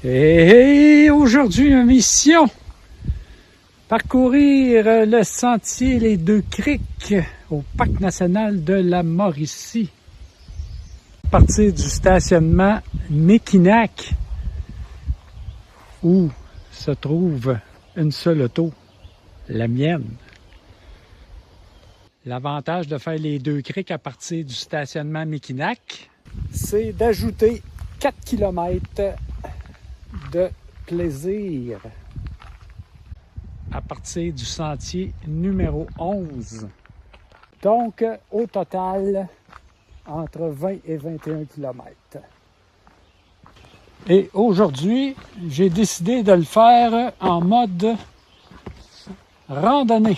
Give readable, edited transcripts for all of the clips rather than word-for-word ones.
Et aujourd'hui, une mission, parcourir le sentier Les Deux Criques au Parc national de la Mauricie. À partir du stationnement Mekinac, où se trouve une seule auto, la mienne. L'avantage de faire les Deux Criques à partir du stationnement Mekinac, c'est d'ajouter 4 km de plaisir à partir du sentier numéro 11. Donc, au total, entre 20 et 21 km. Et aujourd'hui, j'ai décidé de le faire en mode randonnée.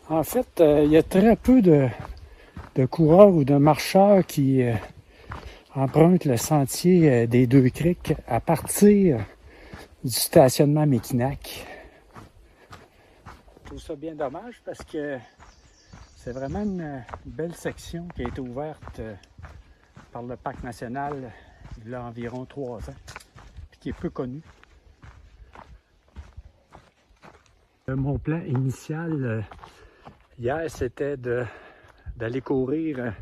En fait, il y a très peu de coureurs ou de marcheurs qui empruntent le sentier des Deux Criques à partir du stationnement Mekinac. Je trouve ça bien dommage parce que c'est vraiment une belle section qui a été ouverte par le Parc national il y a environ 3 ans, puis qui est peu connue. Mon plan initial hier, c'était d'aller courir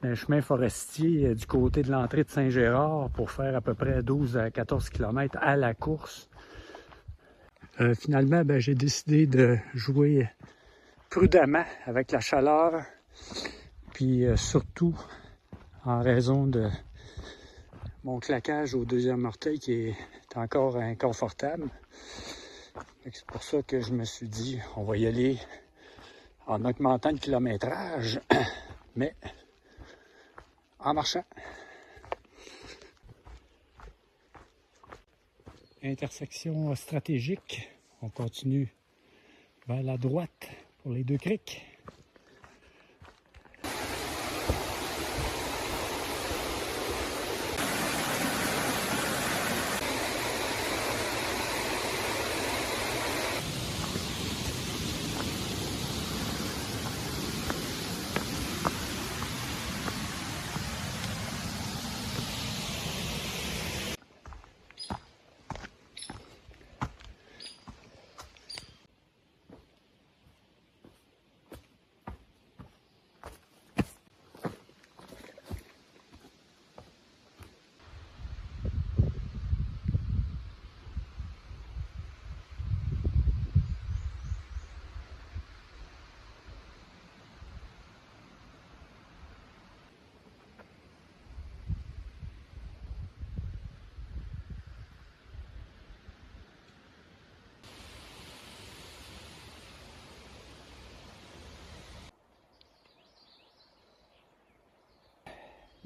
un chemin forestier du côté de l'entrée de Saint-Gérard pour faire à peu près 12 à 14 km à la course. Finalement, j'ai décidé de jouer prudemment avec la chaleur, puis surtout en raison de mon claquage au deuxième orteil qui est encore inconfortable. C'est pour ça que je me suis dit, on va y aller en augmentant le kilométrage, mais en marchant. Intersection stratégique, on continue vers la droite pour les Deux Criques.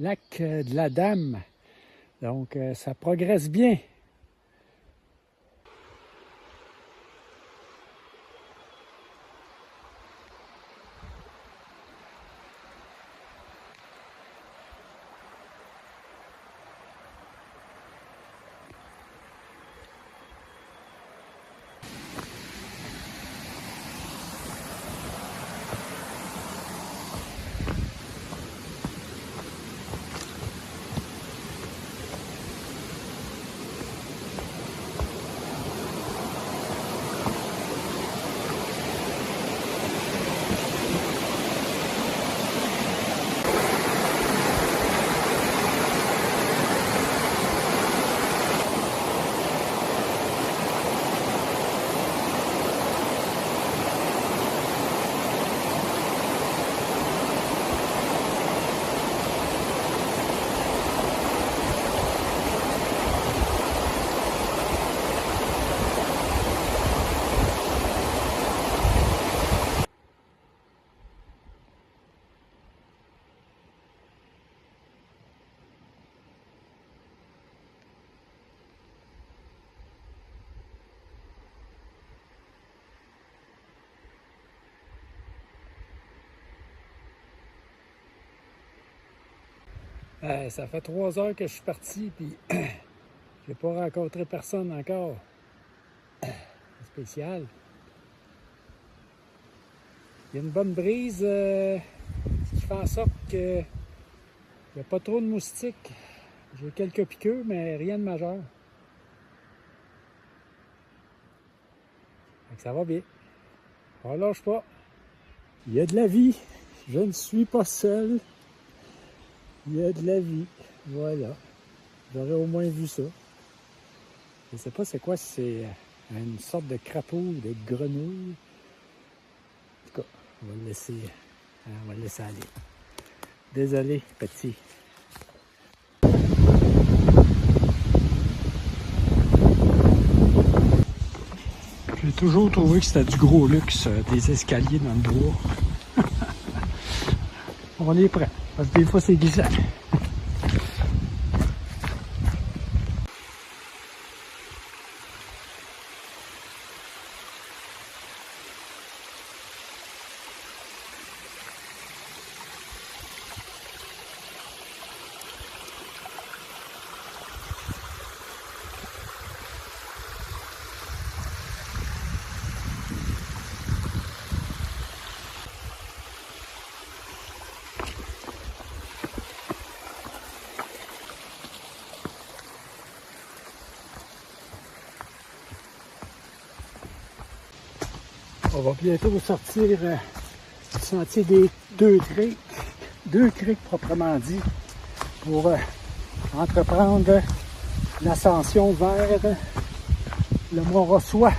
Lac de la Dame, donc ça progresse bien. Ça fait 3 heures que je suis parti, puis j'ai pas rencontré personne encore. C'est spécial. Il y a une bonne brise qui fait en sorte que il n'y a pas trop de moustiques. J'ai quelques piqûres, mais rien de majeur. Donc ça va bien. On lâche pas. Il y a de la vie. Je ne suis pas seul. Il y a de la vie. Voilà. J'aurais au moins vu ça. Je ne sais pas c'est quoi, si c'est une sorte de crapaud ou de grenouille. En tout cas, on va le laisser aller. Désolé, petit. J'ai toujours trouvé que c'était du gros luxe, des escaliers dans le bois. On est prêt, parce que des fois c'est glissant. On va bientôt sortir du sentier des deux criques proprement dit, pour entreprendre l'ascension vers le Mont Rossois.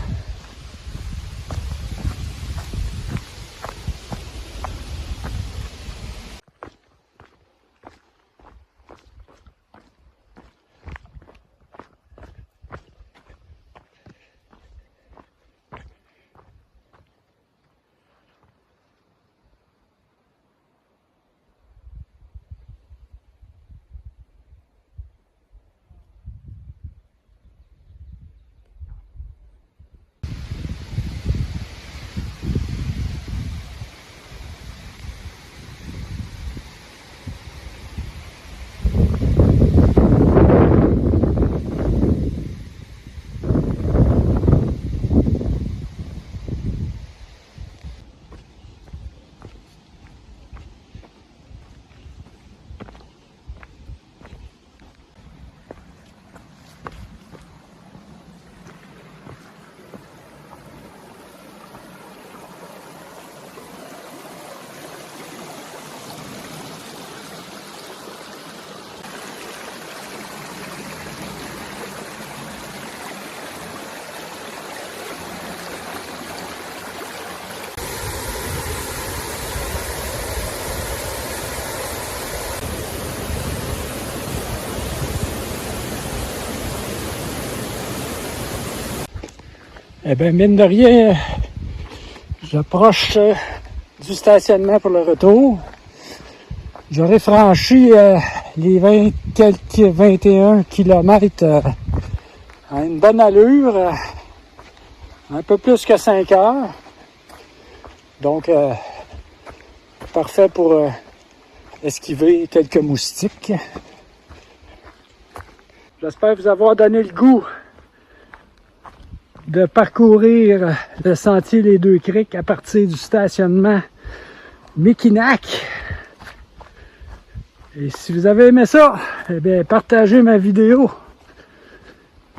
Eh bien, mine de rien, j'approche du stationnement pour le retour. J'aurais franchi les 21 km à une bonne allure, un peu plus que 5 heures. Donc, parfait pour esquiver quelques moustiques. J'espère vous avoir donné le goût de parcourir le sentier des Deux Criques à partir du stationnement Mikinak. Et si vous avez aimé ça, eh bien, partagez ma vidéo.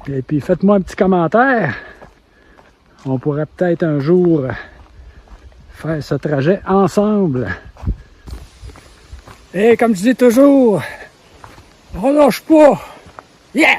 Et puis faites-moi un petit commentaire. On pourrait peut-être un jour faire ce trajet ensemble. Et comme je dis toujours, on lâche pas. Yeah!